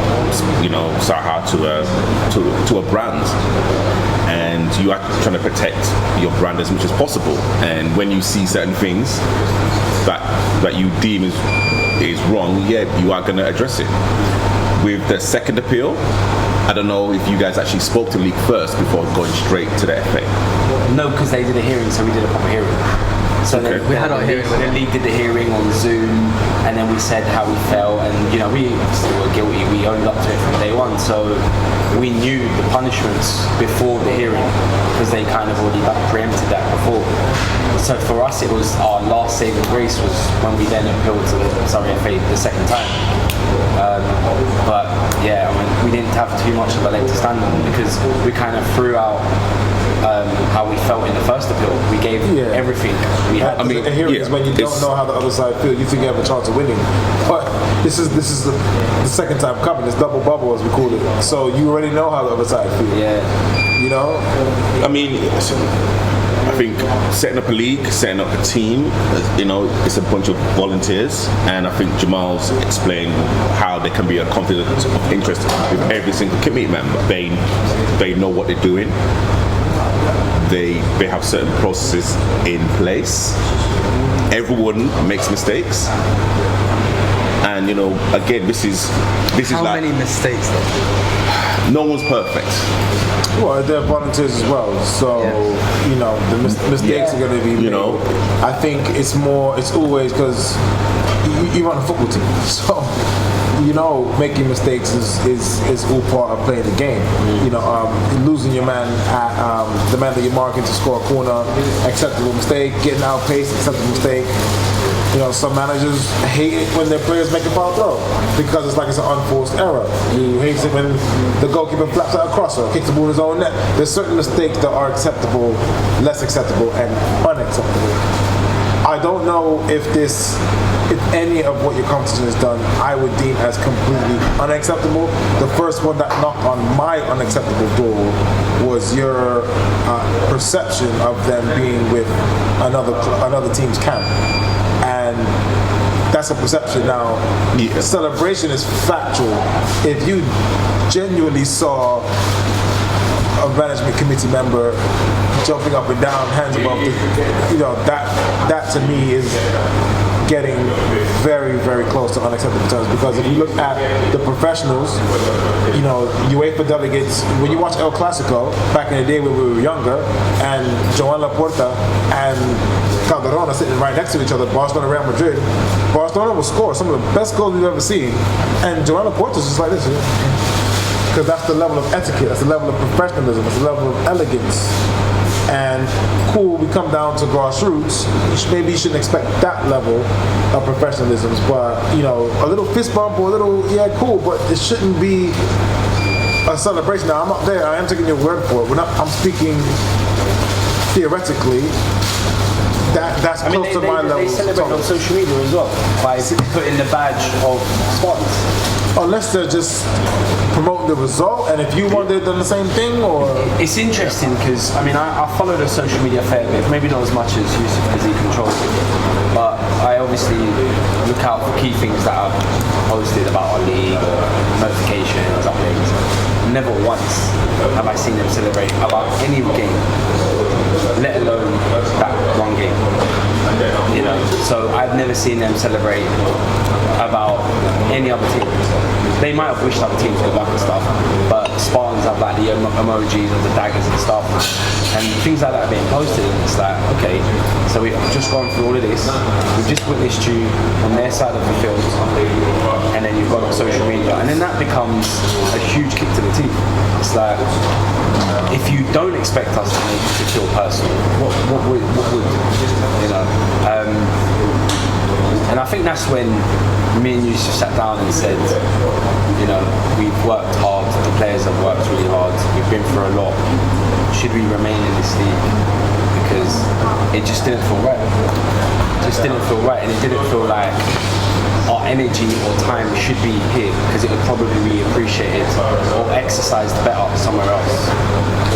Saha to a brand, and you are trying to protect your brand as much as possible. And when you see certain things that you deem is wrong, you are going to address it. With the second appeal, I don't know if you guys actually spoke to the league first before going straight to the FA. No, because they did a hearing, so we did a proper hearing. So Okay. we had our hearing. The league did the hearing on Zoom, and then we said how we felt, and we still were guilty. We owned up to it from day one. So we knew the punishments before the hearing because they kind of already preempted that before. So for us, it was our last saving grace was when we then appealed to the FA the second time. But we didn't have too much of a leg to stand on because we kind of threw out how we felt in the first appeal. We gave everything. We had. I mean, here it is when you don't know how the other side feels. You think you have a chance of winning, but this is the second time coming. It's double bubble as we call it. So you already know how the other side feels. Yeah. You know. I mean, I think setting up a league, setting up a team, you know, it's a bunch of volunteers, and I think Jamal's explained how there can be a conflict of interest with every single committee member. They know what they're doing. They have certain processes in place. Everyone makes mistakes, and you know, again, this is How like many mistakes though? no one's perfect. Well, they're volunteers as well, so you know the mistakes are going to be made. You know, I think it's always because you run a football team, so you know making mistakes is all part of playing the game. You know, losing your man at the man that you're marking to score a corner, acceptable mistake. Getting outpaced, acceptable mistake. You know, some managers hate it when their players make a foul throw because it's like it's an unforced error. You hate it when the goalkeeper flaps out a crosser, kicks the ball in his own net. There's certain mistakes that are acceptable, less acceptable, and unacceptable. I don't know if any of what your competition has done, I would deem as completely unacceptable. The first one that knocked on my unacceptable door was your perception of them being with another team's camp. And that's a perception now. Yeah. Celebration is factual. If you genuinely saw a management committee member jumping up and down, hands above, you know, that to me is getting very, very close to unacceptable terms. Because if you look at the professionals, you know, UEFA delegates, when you watch El Clasico back in the day when we were younger, and Joan Laporta and Calderon are sitting right next to each other, Barcelona, Real Madrid, Barcelona will score some of the best goals we've ever seen, and Joan Laporta's just like this, because that's the level of etiquette, that's the level of professionalism, that's the level of elegance. And cool, we come down to grassroots, maybe you shouldn't expect that level of professionalism, but you know, a little fist bump or a little, yeah, cool, but it shouldn't be a celebration. Now, I'm up there, I am taking your word for it. I'm speaking theoretically. That's close to my level. They celebrate on social media as well by putting the badge of Spartans. Unless they're just promoting the result, and if you wanted done the same thing, or it's interesting because I mean I follow the social media a fair bit, maybe not as much as Yusuf because he controls it, but I obviously look out for key things that are posted about our league or notifications, updates. Never once have I seen them celebrate about any game, let alone that one game. You know, so I've never seen them celebrate about any other team. They might have wished other teams to go back and stuff, but Spartans have like the emojis of the daggers and stuff, and things like that are being posted, and it's like, okay, so we've just gone through all of this, we've just witnessed you on their side of the field, and then you've gone on social media, and then that becomes a huge kick to the teeth. It's like, if you don't expect us to make it feel personal, what would you know? And I think that's when me and you just sat down and said, you know, we've worked hard, the players have worked really hard, we've been through a lot. Should we remain in this league? Because it just didn't feel right. It just didn't feel right, and it didn't feel like our energy or time should be here because it would probably be appreciated or exercised better somewhere else.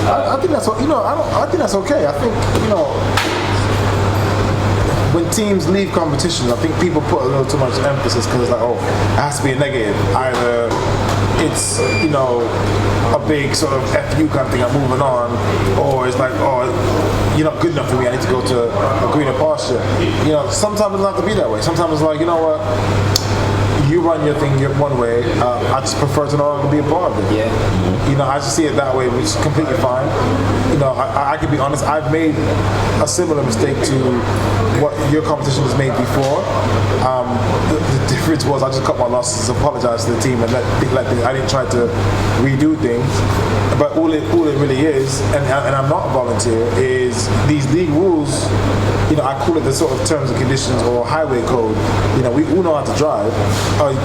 I think that's what, you know. I think that's okay. I think, you know, when teams leave competition, I think people put a little too much emphasis because it's like, oh, it has to be a negative. Either it's, you know, a big sort of FU kind of thing, I'm moving on, or it's like, oh, you're not good enough for me, I need to go to a greener pasture. You know, sometimes it doesn't have to be that way. Sometimes it's like, you know what, you run your thing one way, I just prefer to no longer be a part of it. Yeah. You know, I just see it that way, which is completely fine. You know, I can be honest, I've made a similar mistake to what your competition has made before. The difference was I just cut my losses, apologized to the team, and I didn't try to redo things. But all it really is, and I'm not a volunteer, is these league rules. You know, I call it the sort of terms and conditions or highway code. You know, we all know how to drive.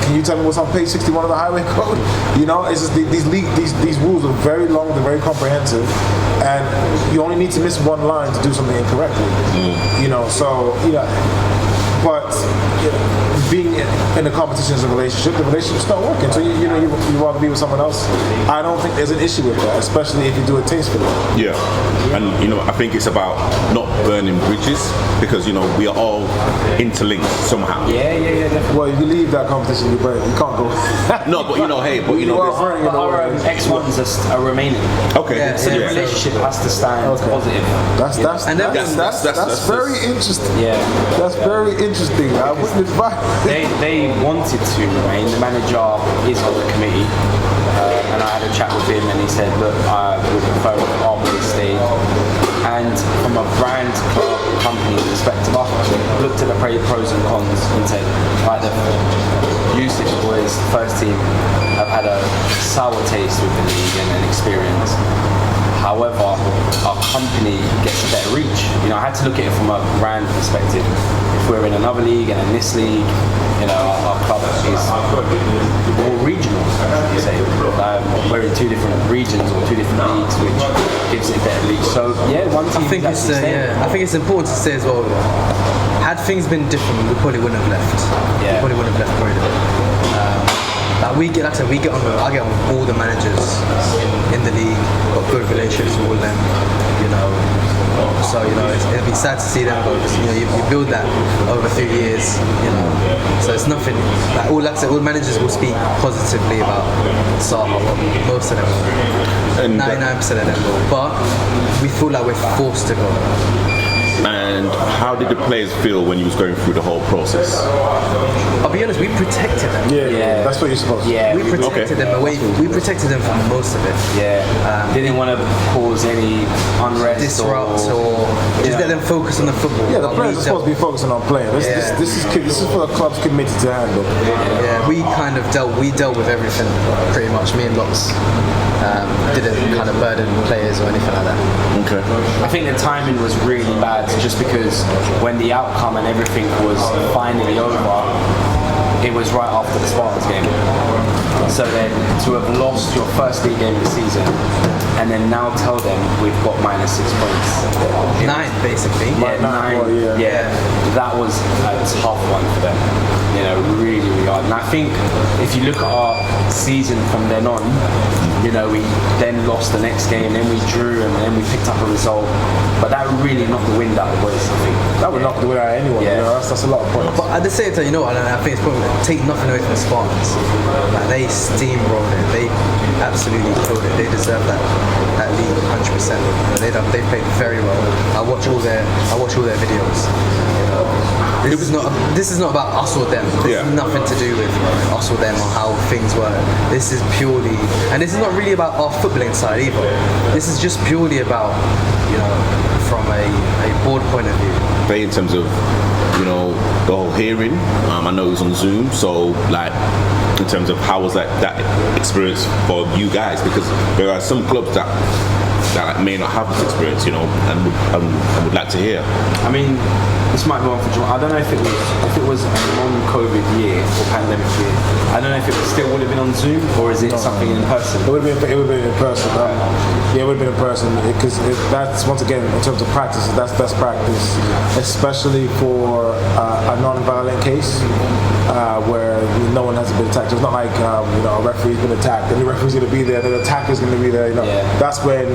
Can you tell me what's on page 61 of the highway code? You know, it's just these rules are very long, they're very comprehensive. and you only need to miss one line to do something incorrectly. You know, so but being in a competition is a relationship. The relationship's not working, so you rather be with someone else. I don't think there's an issue with that, especially if you do it tastefully. Yeah, and I think it's about not burning bridges because we are all interlinked somehow. Yeah, definitely. Well, if you leave that competition, you can't go. No, but our X1s are remaining. Okay. Yeah, So the relationship has to stand positive. That's very interesting. Yeah. That's very interesting. I wouldn't advise. They wanted to remain. The manager is on the committee, and I had a chat with him, and he said, "Look, I would prefer if Armory stayed." And from a brand club company perspective, I looked at the pros and cons and said, like the Usage boys, first team, have had a sour taste with the league and an experience. However, our company gets a better reach. I had to look at it from a brand perspective. If we're in another league and in this league, our club is more regional, you say. We're in two different regions or two different leagues, which gives it a better reach. So yeah, one team. I think it's important to say as well. Had things been different, we probably wouldn't have left. Yeah. We probably wouldn't have left Croydon. I get on with all the managers in the league. Got good relationships with all of them. So it'd be sad to see them go. You build that over 3 years. So it's nothing. All managers will speak positively about Saha. Most of them, will. 99% of them will. But we feel like we're forced to go. And how did the players feel when you was going through the whole process? I'll be honest, we protected them. Yeah, that's what you're supposed to do. Yeah, We protected them away. We protected them from most of it. Yeah, didn't want to cause any unrest Disrupt or just let them focus on the football. Yeah, the players are supposed to be focusing on playing. This is for the club's committee to handle. Yeah, we dealt with everything pretty much. Me and Lots didn't kind of burden players or anything like that. Okay. I think the timing was really bad just because when the outcome and everything was finally over, it was right after the Spartans game. So then to have lost your first league game of the season and then now tell them we've got -6 points. 9 basically. Yeah, 9. Yeah, that was a tough one for them. Really, really hard. And I think if you look at our season from then on, we then lost the next game, then we drew, and then we picked up a result. But that really knocked the wind out of the boys, I think. That would knock the wind out of anyone. Yeah. That's a lot of points. But at the same time, and I think it's probably take nothing away from the Spartans. They steamrolled it. They absolutely killed it. They deserve that league 100%. They played very well. I watch all their videos. This is not about us or them. This is nothing to do with us or them or how things work. This is purely, and this is not really about our footballing side either. This is just purely about, from a board point of view. In terms of, the whole hearing, I know it was on Zoom, so in terms of how was that experience for you guys? Because there are some clubs that may not have this experience, and would like to hear. I mean, this might be one for Jamal. I don't know if it was a non-COVID year or pandemic year. I don't know if it would have been on Zoom or is it something in person? It would have been in person. Yeah, it would have been in person because that's, once again, in terms of practice, that's best practice, especially for a non-violent case where no one has been attacked. It's not like a referee's been attacked and the referee's going to be there, the attacker's going to be there. That's when,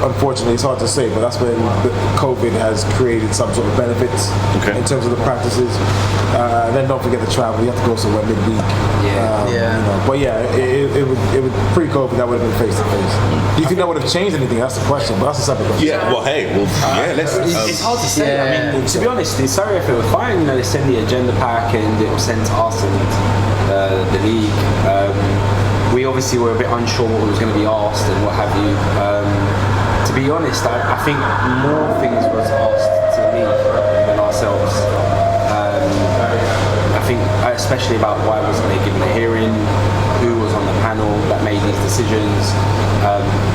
unfortunately, it's hard to say, but that's when COVID has created some sort of benefits in terms of the practices. Then don't forget the travel. You have to go somewhere midweek. But it would pre-COVID that would have been face to face. Do you think that would have changed anything? That's the question. But that's a separate question. Yeah. Well, let's. It's hard to say. I mean, to be honest, in Surrey, if it was fine, they send the agenda pack and it was sent to us and the league. We obviously were a bit unsure what was going to be asked and what have you. To be honest, I think more things was asked to me than ourselves. I think especially about why wasn't they given a hearing, who was on the panel that made these decisions.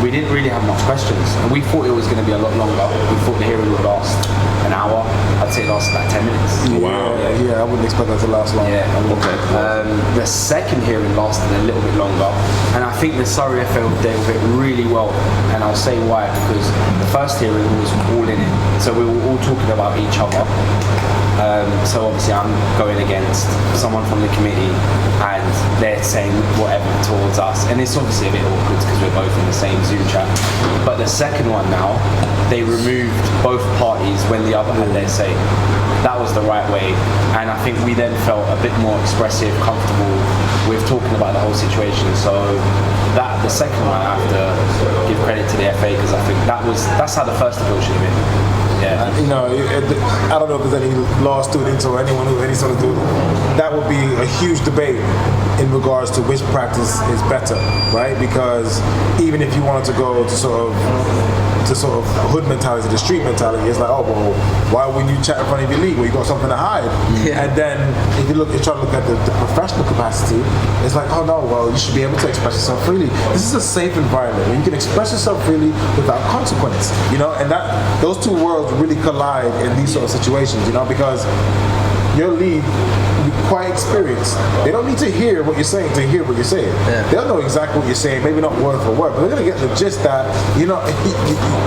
We didn't really have much questions, and we thought it was going to be a lot longer. We thought the hearing would last an hour. I'd say say it lasted like 10 minutes. Wow. Yeah, I wouldn't expect that to last long. Yeah. Okay. The second hearing lasted a little bit longer, and I think the Surrey FA dealt with it really well. And I'll say why, because the first hearing was all in it, so we were all talking about each other. So obviously I'm going against someone from the committee, and they're saying whatever towards us, and it's obviously a bit awkward because we're both in the same Zoom chat. But the second one now, they removed both parties when the other had their say. That was the right way, and I think we then felt a bit more expressive, comfortable with talking about the whole situation. So that the second one, I have to give credit to the FA, because I think that's how the first appeal should have been. Yeah. You know, I don't know if there's any law students or anyone who any sort of do. That would be a huge debate in regards to which practice is better, right? Because even if you wanted to go to sort of hood mentality, the street mentality, it's like, oh well, why wouldn't you chat in front of your league where you got something to hide? Yeah. And then if you try to look at the professional capacity, it's like, oh no, well, you should be able to express yourself freely. This is a safe environment where you can express yourself freely without consequence, you know, and that those two worlds really collide in these sort of situations, you know, because your league, you're quite experienced. They don't need to hear what you're saying to hear what you're saying. Yeah. They'll know exactly what you're saying, maybe not word for word, but they're going to get the gist that, you know,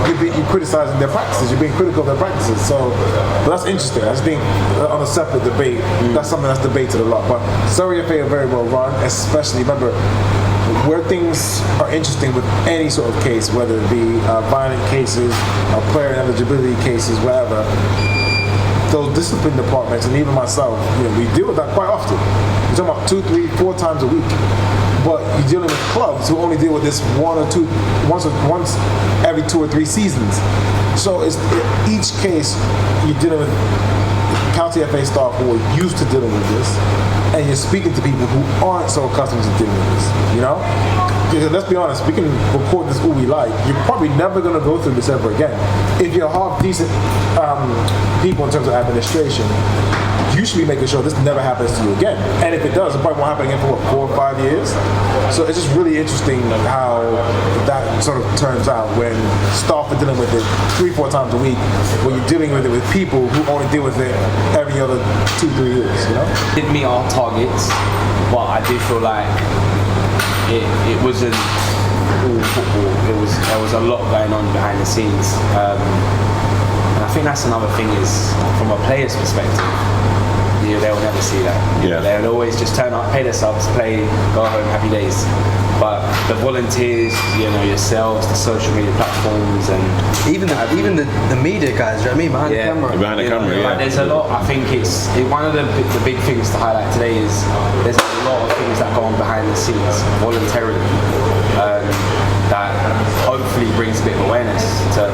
you're criticizing their practices, you're being critical of their practices. So, but that's interesting. That's being on a separate debate. That's something that's debated a lot. But Surrey FA are very well run, especially, remember, where things are interesting with any sort of case, whether it be violent cases, player eligibility cases, whatever, those discipline departments, and even myself, you know, we deal with that quite often. We're talking about 2, 3, 4 times a week. But you're dealing with clubs who only deal with this once every 2 or 3 seasons. So each case you're dealing with county FA staff who are used to dealing with this, and you're speaking to people who aren't so accustomed to dealing with this, you know? Because let's be honest, we can report this all we like. You're probably never going to go through this ever again. If you're half decent people in terms of administration, you should be making sure this never happens to you again. And if it does, it probably won't happen again for 4 or 5 years. So it's just really interesting how that sort of turns out when staff are dealing with it 3, 4 times a week, when you're dealing with it with people who only deal with it every other 2, 3 years, you know? Didn't meet our targets, but I do feel like it wasn't all football. There was a lot going on behind the scenes, and I think that's another thing is from a player's perspective, they'll never see that. Yeah. They'll always just turn up, pay their subs, play, go home, happy days. But the volunteers, you know, yourselves, the social media platforms, and even the media guys, you know what I mean, behind the camera. Behind the camera, yeah. Like, there's a lot. I think one of the big things to highlight today is there's a lot of things that go on behind the scenes voluntarily, that hopefully brings a bit of awareness to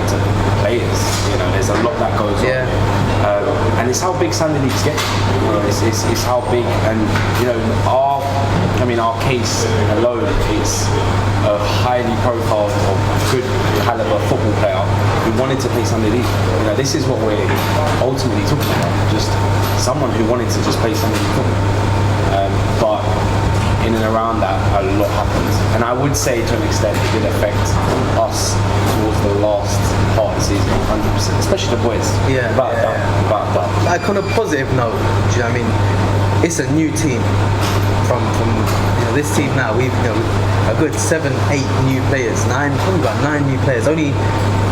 players. You know, there's a lot that goes on. And it's how big Sunday leagues get. You know, it's how big, and you know, our case alone is a highly profiled or good caliber football player who wanted to play Sunday league. You know, this is what we're ultimately talking about. Just someone who wanted to just play Sunday league football. But in and around that, a lot happened. And I would say to an extent it did affect us towards the last part of the season, 100%, especially the boys. Yeah. But Like on a positive note, do you know what I mean? It's a new team. From you know, this team now, we've a good 7, 8 new players, probably about 9 new players. Only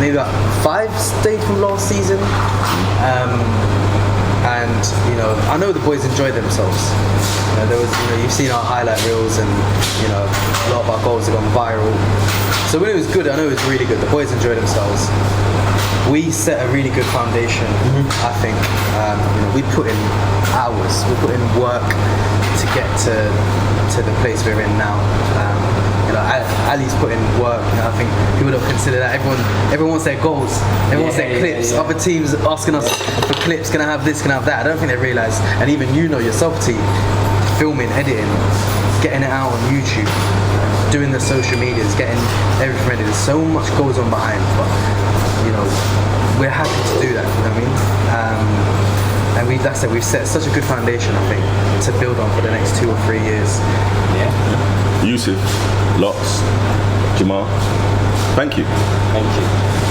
maybe about 5 stayed from last season. And you know, I know the boys enjoyed themselves. You know, there was, you know, you've seen our highlight reels, and you know, a lot of our goals have gone viral. So when it was good, I know it was really good. The boys enjoyed themselves. We set a really good foundation, I think. You know, we put in hours, we put in work to get to the place we're in now. You know, Ali's put in work. You know, I think people don't consider that. Everyone wants their goals. Everyone wants their clips. Other teams asking us for clips. Can I have this? Can I have that? I don't think they realise. And even you know yourself, T, filming, editing, getting it out on YouTube, doing the social medias, getting everything ready. There's so much goes on behind, but you know, we're happy to do that. You know what I mean? And like I said, we've set such a good foundation, I think, to build on for the next 2 or 3 years. yeah. Yusuf, Lots, Jamal, thank you. Thank you.